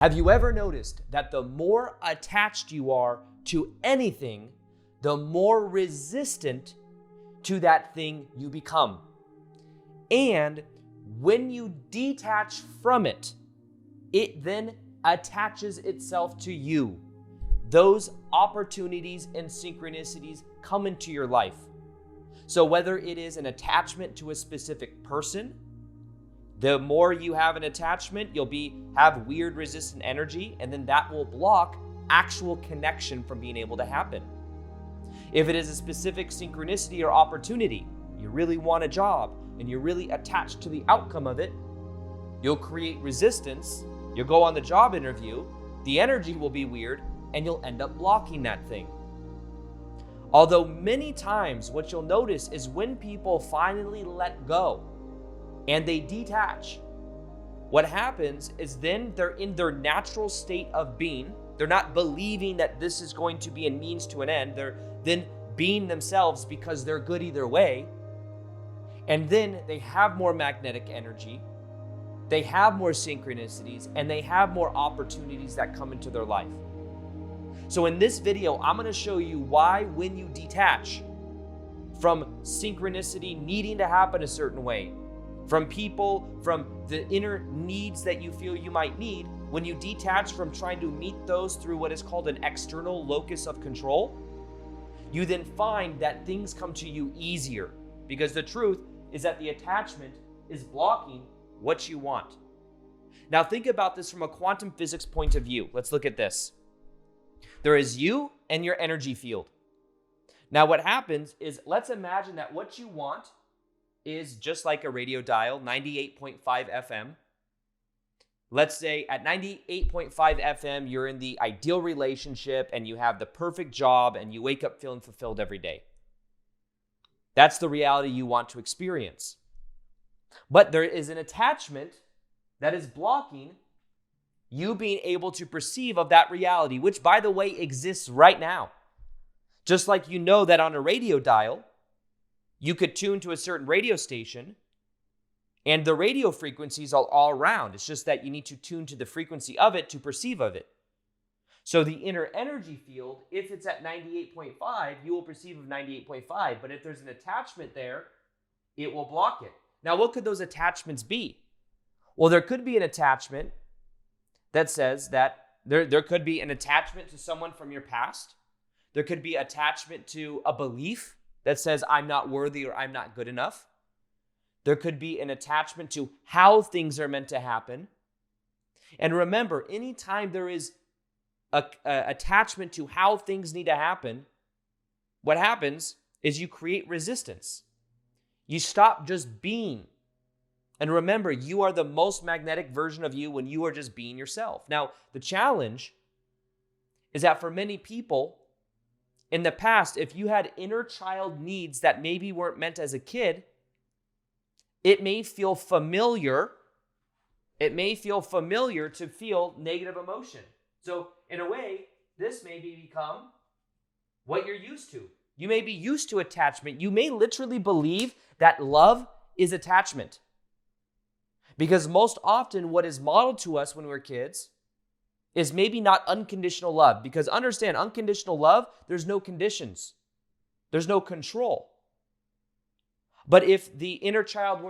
Have you ever noticed that the more attached you are to anything, the more resistant to that thing you become? And when you detach from it, it then attaches itself to you. Those opportunities and synchronicities come into your life. So whether it is an attachment to a specific person, the more you have an attachment, you'll have weird resistant energy, and then that will block actual connection from being able to happen. If it is a specific synchronicity or opportunity, you really want a job and you're really attached to the outcome of it, you'll create resistance, you'll go on the job interview, the energy will be weird, and you'll end up blocking that thing. Although many times what you'll notice is when people finally let go and they detach, what happens is then they're in their natural state of being. They're not believing that this is going to be a means to an end. They're then being themselves because they're good either way. And then they have more magnetic energy, they have more synchronicities, and they have more opportunities that come into their life. So in this video, I'm going to show you why when you detach from synchronicity needing to happen a certain way, from people, from the inner needs that you feel you might need, when you detach from trying to meet those through what is called an external locus of control, you then find that things come to you easier, because the truth is that the attachment is blocking what you want. Now think about this from a quantum physics point of view. Let's look at this. There is you and your energy field. Now what happens is, let's imagine that what you want is just like a radio dial, 98.5 FM. Let's say at 98.5 FM, you're in the ideal relationship and you have the perfect job and you wake up feeling fulfilled every day. That's the reality you want to experience. But there is an attachment that is blocking you being able to perceive of that reality, which, by the way, exists right now. Just like you know that on a radio dial, you could tune to a certain radio station and the radio frequencies are all around. It's just that you need to tune to the frequency of it to perceive of it. So the inner energy field, if it's at 98.5, you will perceive of 98.5. But if there's an attachment there, it will block it. Now, what could those attachments be? Well, there could be an attachment that says that there could be an attachment to someone from your past. There could be attachment to a belief that says, I'm not worthy or I'm not good enough. There could be an attachment to how things are meant to happen. And remember, anytime there is a attachment to how things need to happen, what happens is you create resistance. You stop just being. And remember, you are the most magnetic version of you when you are just being yourself. Now, the challenge is that for many people, in the past, if you had inner child needs that maybe weren't meant as a kid, it may feel familiar. It may feel familiar to feel negative emotion. So in a way, this may become what you're used to. You may be used to attachment. You may literally believe that love is attachment. Because most often what is modeled to us when we're kids is maybe not unconditional love. Because understand, unconditional love, there's no conditions. There's no control. But if the inner child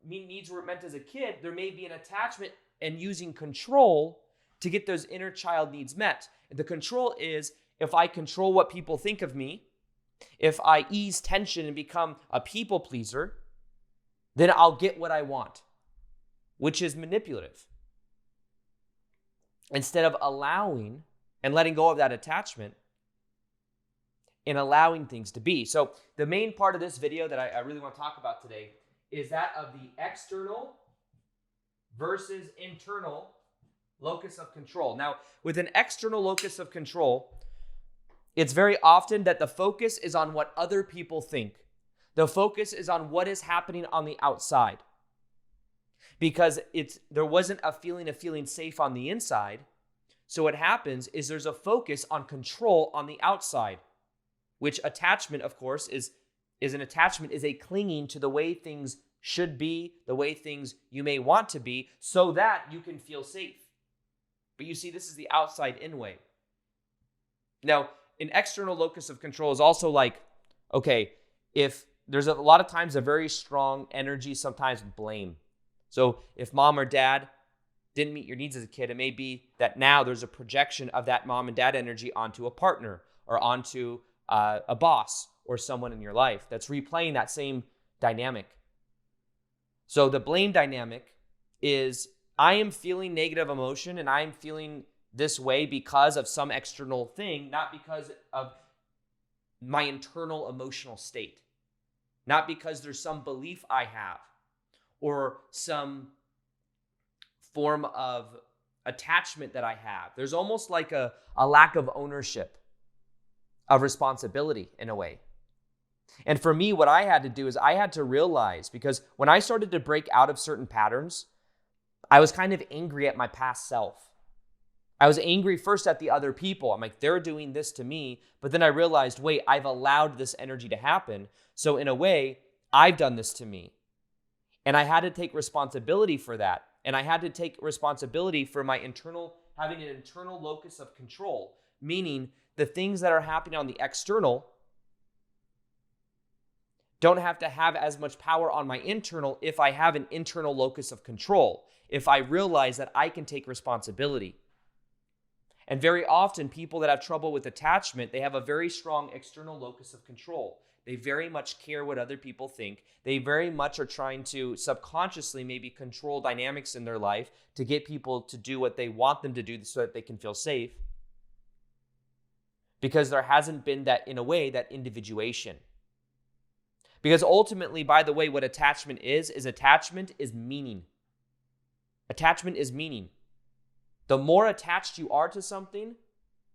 needs weren't meant as a kid, there may be an attachment and using control to get those inner child needs met. The control is, if I control what people think of me, if I ease tension and become a people pleaser, then I'll get what I want, which is manipulative. Instead of allowing and letting go of that attachment and allowing things to be. So the main part of this video that I really want to talk about today is that of the external versus internal locus of control. Now, with an external locus of control, it's very often that the focus is on what other people think. The focus is on what is happening on the outside. Because there wasn't a feeling of feeling safe on the inside. So what happens is there's a focus on control on the outside, which attachment, of course, is a clinging to the way things should be, the way things you may want to be, so that you can feel safe. But you see, this is the outside in way. Now, an external locus of control is also like, okay, if there's a lot of times a very strong energy, sometimes blame. So if mom or dad didn't meet your needs as a kid, it may be that now there's a projection of that mom and dad energy onto a partner or onto a boss or someone in your life that's replaying that same dynamic. So the blame dynamic is, I am feeling negative emotion and I am feeling this way because of some external thing, not because of my internal emotional state, not because there's some belief I have or some form of attachment that I have. There's almost like a lack of ownership, of responsibility in a way. And for me, what I had to do is I had to realize, because when I started to break out of certain patterns, I was kind of angry at my past self. I was angry first at the other people. I'm like, they're doing this to me. But then I realized, wait, I've allowed this energy to happen. So in a way, I've done this to me. And I had to take responsibility for that. And I had to take responsibility for my having an internal locus of control, meaning the things that are happening on the external don't have to have as much power on my internal if I have an internal locus of control, if I realize that I can take responsibility. And very often, people that have trouble with attachment, they have a very strong external locus of control. They very much care what other people think. They very much are trying to subconsciously maybe control dynamics in their life to get people to do what they want them to do so that they can feel safe. Because there hasn't been that, in a way, that individuation. Because ultimately, by the way, what attachment is attachment is meaning. Attachment is meaning. The more attached you are to something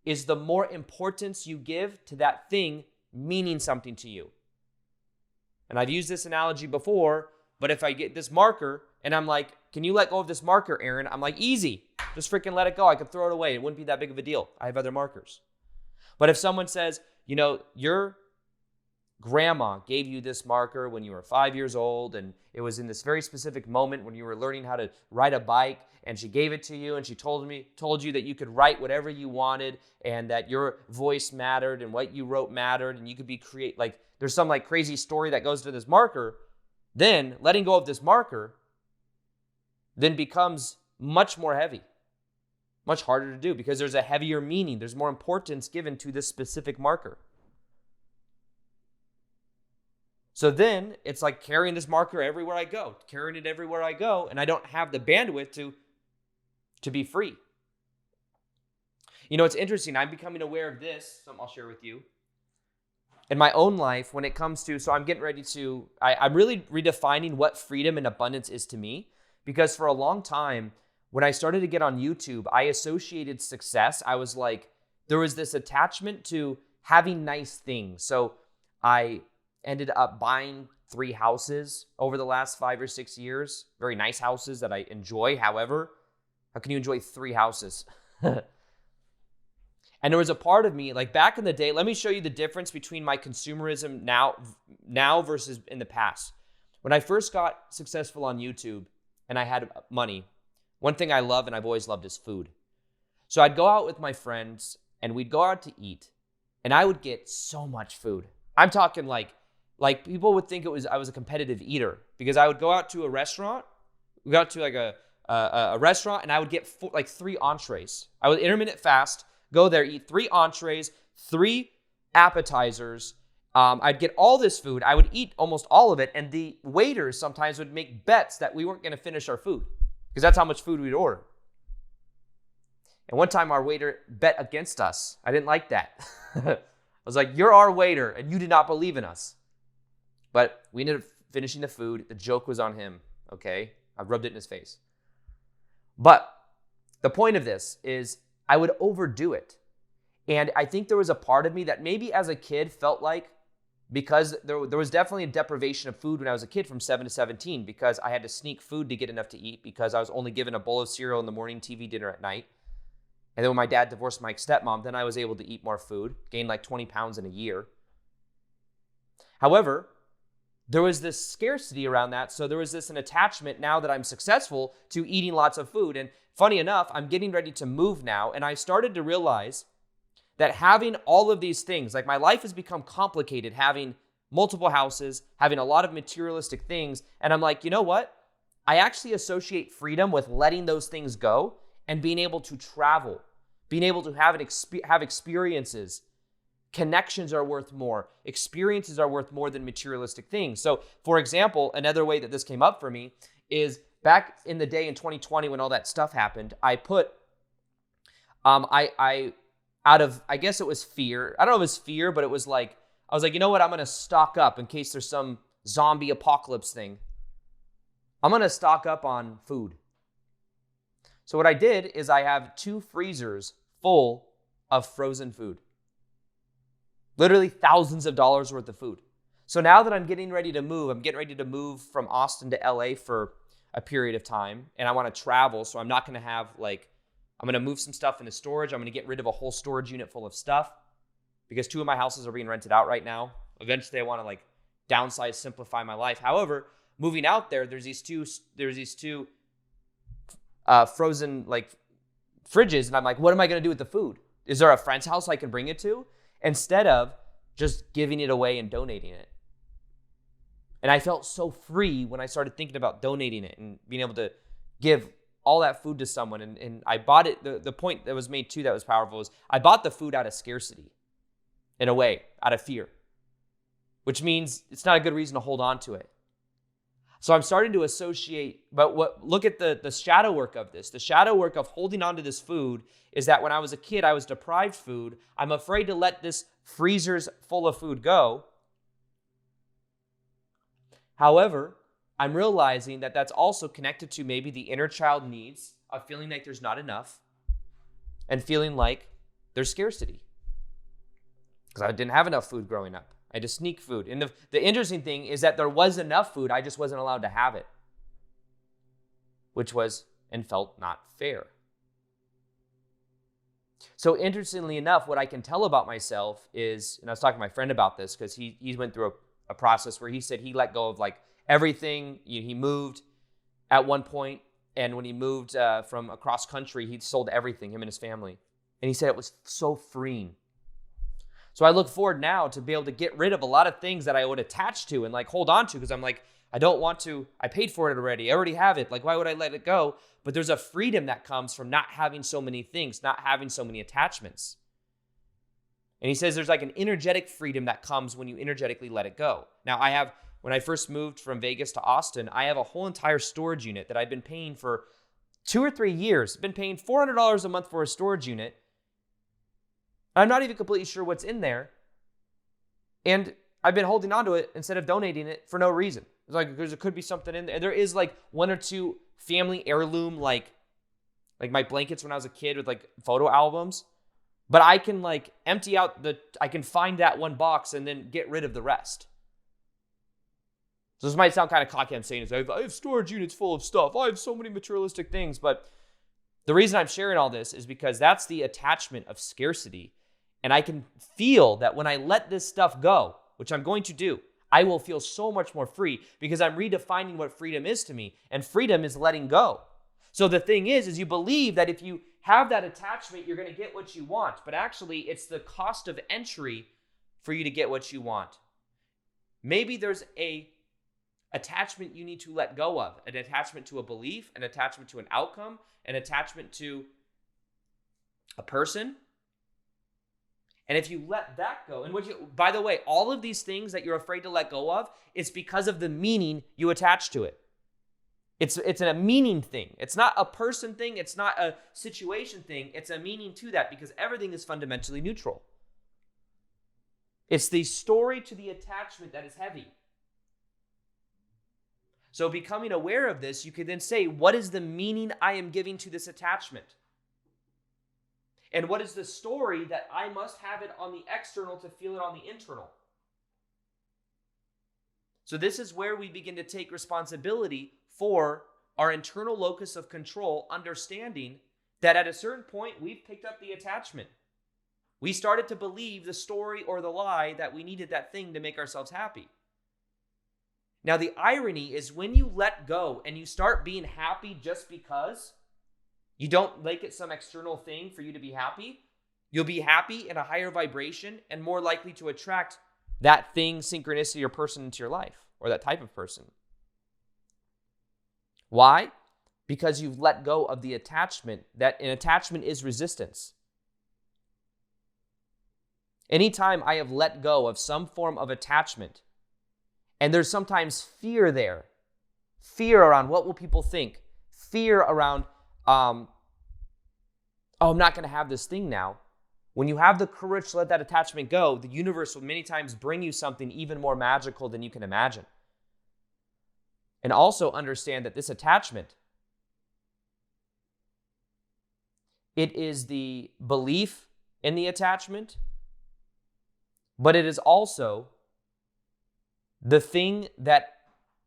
is the more importance you give to that thing meaning something to you. And I've used this analogy before, but if I get this marker and I'm like, can you let go of this marker, Aaron? I'm like, easy. Just freaking let it go. I could throw it away. It wouldn't be that big of a deal. I have other markers. But if someone says, your grandma gave you this marker when you were 5 years old, and it was in this very specific moment when you were learning how to ride a bike, and she gave it to you, and she told you that you could write whatever you wanted, and that your voice mattered, and what you wrote mattered, and you could there's some crazy story that goes to this marker. Then letting go of this marker then becomes much more heavy, much harder to do, because there's a heavier meaning. There's more importance given to this specific marker. So then it's like carrying this marker everywhere I go, and I don't have the bandwidth to be free. It's interesting. I'm becoming aware of this, something I'll share with you. In my own life, when it comes to, so I'm getting ready to, I'm really redefining what freedom and abundance is to me, because for a long time, when I started to get on YouTube, I associated success. I was like, there was this attachment to having nice things. So I ended up buying 3 houses over the last 5 or 6 years, very nice houses that I enjoy. However, how can you enjoy 3 houses? And there was a part of me, back in the day, let me show you the difference between my consumerism now versus in the past. When I first got successful on YouTube and I had money, one thing I love and I've always loved is food. So I'd go out with my friends and we'd go out to eat, and I would get so much food. I'm talking like people would think I was a competitive eater, because I would go out to a restaurant. We got to a restaurant, and I would get 3 entrees. I would intermittent fast, go there, eat 3 entrees, 3 appetizers. I'd get all this food. I would eat almost all of it, and the waiters sometimes would make bets that we weren't going to finish our food, because that's how much food we'd order. And one time our waiter bet against us. I didn't like that. I was like, you're our waiter, and you did not believe in us. But we ended up finishing the food. The joke was on him, okay? I rubbed it in his face. But the point of this is I would overdo it. And I think there was a part of me that maybe as a kid felt like, because there was definitely a deprivation of food when I was a kid from 7 to 17, because I had to sneak food to get enough to eat, because I was only given a bowl of cereal in the morning, TV dinner at night. And then when my dad divorced my stepmom, then I was able to eat more food, gained 20 pounds in a year. However, there was this scarcity around that. So there was an attachment now that I'm successful to eating lots of food. And funny enough, I'm getting ready to move now. And I started to realize that having all of these things, like my life has become complicated, having multiple houses, having a lot of materialistic things. And I'm like, you know what? I actually associate freedom with letting those things go and being able to travel, being able to have experiences. Connections are worth more. Experiences are worth more than materialistic things. So, for example, another way that this came up for me is back in the day in 2020 when all that stuff happened, I put, I out of, I guess it was fear. I don't know if it was fear, but it was like, I was like, you know what? I'm going to stock up in case there's some zombie apocalypse thing. I'm going to stock up on food. So what I did is I have 2 freezers full of frozen food. Literally thousands of dollars worth of food. So now that I'm getting ready to move from Austin to LA for a period of time, and I want to travel, so I'm not going to have I'm going to move some stuff into storage. I'm going to get rid of a whole storage unit full of stuff because 2 of my houses are being rented out right now. Eventually I want to downsize, simplify my life. However, moving out there's these two frozen fridges, and I'm like, what am I going to do with the food? Is there a friend's house I can bring it to? Instead of just giving it away and donating it. And I felt so free when I started thinking about donating it and being able to give all that food to someone. And I bought it. The point that was made too that was powerful is I bought the food out of scarcity, in a way, out of fear, which means it's not a good reason to hold on to it. So I'm starting to associate, but look at the shadow work of this. The shadow work of holding on to this food is that when I was a kid, I was deprived food. I'm afraid to let this freezers full of food go. However, I'm realizing that that's also connected to maybe the inner child needs of feeling like there's not enough and feeling like there's scarcity. Because I didn't have enough food growing up. I had to sneak food. And the interesting thing is that there was enough food, I just wasn't allowed to have it, which was and felt not fair. So interestingly enough, what I can tell about myself is, and I was talking to my friend about this because he went through a process where he said he let go of everything. He moved at one point, and when he moved from across country, he sold everything, him and his family. And he said it was so freeing. So I look forward now to be able to get rid of a lot of things that I would attach to and hold on to because I'm like, I don't want to, I paid for it already. I already have it. Why would I let it go? But there's a freedom that comes from not having so many things, not having so many attachments. And he says there's an energetic freedom that comes when you energetically let it go. Now when I first moved from Vegas to Austin, I have a whole entire storage unit that I've been paying for 2 or 3 years. I've been paying $400 a month for a storage unit. I'm not even completely sure what's in there. And I've been holding on to it instead of donating it for no reason. It's there could be something in there. And there is 1 or 2 family heirloom, like my blankets when I was a kid with photo albums. But I can empty out I can find that 1 box and then get rid of the rest. So this might sound kind of cocky. I'm saying I have storage units full of stuff. I have so many materialistic things. But the reason I'm sharing all this is because that's the attachment of scarcity. And I can feel that when I let this stuff go, which I'm going to do, I will feel so much more free because I'm redefining what freedom is to me. And freedom is letting go. So the thing is you believe that if you have that attachment, you're going to get what you want. But actually, it's the cost of entry for you to get what you want. Maybe there's a attachment you need to let go of, an attachment to a belief, an attachment to an outcome, an attachment to a person. And if you let that go, and by the way, all of these things that you're afraid to let go of, it's because of the meaning you attach to it. It's a meaning thing. It's not a person thing. It's not a situation thing. It's a meaning to that because everything is fundamentally neutral. It's the story to the attachment that is heavy. So becoming aware of this, you can then say, what is the meaning I am giving to this attachment? And what is the story that I must have it on the external to feel it on the internal? So this is where we begin to take responsibility for our internal locus of control, understanding that at a certain point, we've picked up the attachment. We started to believe the story or the lie that we needed that thing to make ourselves happy. Now, the irony is when you let go and you start being happy just because you don't make it some external thing for you to be happy, you'll be happy in a higher vibration and more likely to attract that thing, synchronicity, or person into your life, or that type of person. Why? Because you've let go of the attachment. That an attachment is resistance. Anytime I have let go of some form of attachment, and there's sometimes fear there, fear around what will people think, fear around, oh, I'm not going to have this thing now. When you have the courage to let that attachment go, the universe will many times bring you something even more magical than you can imagine. And also understand that this attachment, it is the belief in the attachment, but it is also the thing that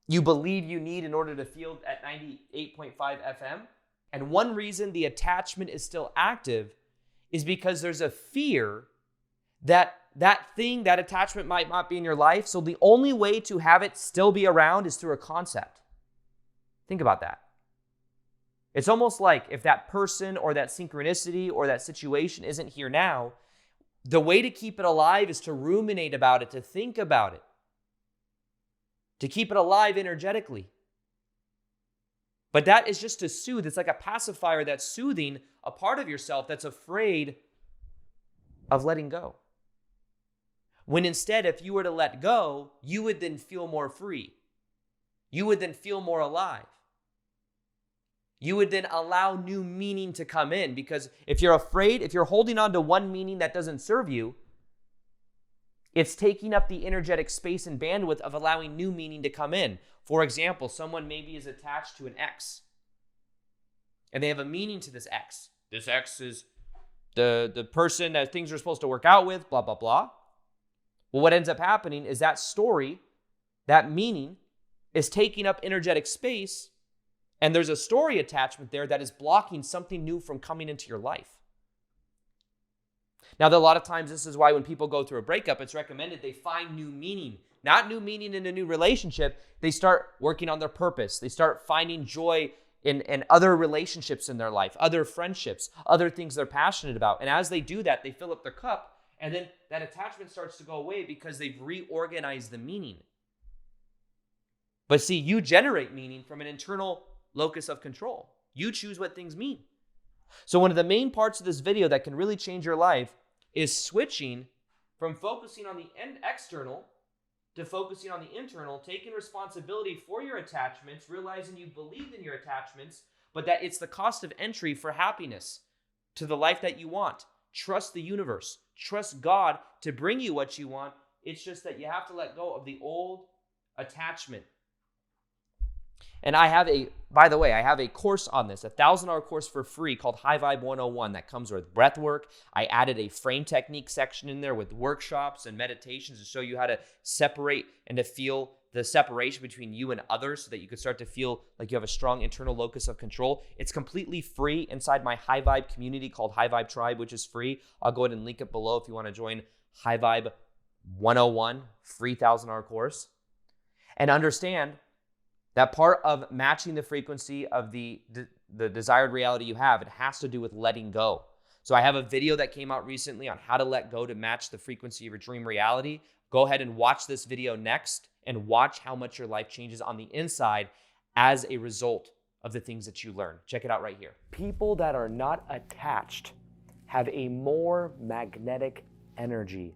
you believe you need in order to feel at 98.5 FM. And one reason the attachment is still active is because there's a fear that thing, that attachment might not be in your life. So the only way to have it still be around is through a concept. Think about that. It's almost like if that person or that synchronicity or that situation isn't here now, the way to keep it alive is to ruminate about it, to think about it, to keep it alive energetically. But that is just to soothe. It's like a pacifier that's soothing a part of yourself that's afraid of letting go. When instead, if you were to let go, you would then feel more free. You would then feel more alive. You would then allow new meaning to come in, because if you're afraid, if you're holding on to one meaning that doesn't serve you, it's taking up the energetic space and bandwidth of allowing new meaning to come in. For example, someone maybe is attached to an ex, and they have a meaning to this ex. This ex is the person that things are supposed to work out with, blah, blah, blah. Well, what ends up happening is that story, that meaning, is taking up energetic space, and there's a story attachment there that is blocking something new from coming into your life. Now, a lot of times, this is why when people go through a breakup, it's recommended they find new meaning. Not new meaning in a new relationship. They start working on their purpose. They start finding joy in other relationships in their life, other friendships, other things they're passionate about. And as they do that, they fill up their cup, and then that attachment starts to go away because they've reorganized the meaning. But see, you generate meaning from an internal locus of control. You choose what things mean. So one of the main parts of this video that can really change your life is switching from focusing on the external to focusing on the internal, taking responsibility for your attachments, realizing you believe in your attachments, but that it's the cost of entry for happiness to the life that you want. Trust the universe. Trust God to bring you what you want. It's just that you have to let go of the old attachment. And I have a course on this, a 1,000-hour course for free called High Vibe 101 that comes with breath work. I added a frame technique section in there with workshops and meditations to show you how to separate and to feel the separation between you and others so that you can start to feel like you have a strong internal locus of control. It's completely free inside my High Vibe community called High Vibe Tribe, which is free. I'll go ahead and link it below if you want to join High Vibe 101, free 1,000-hour course. And understand that part of matching the frequency of the desired reality you have, it has to do with letting go. So I have a video that came out recently on how to let go to match the frequency of your dream reality. Go ahead and watch this video next and watch how much your life changes on the inside as a result of the things that you learn. Check it out right here. People that are not attached have a more magnetic energy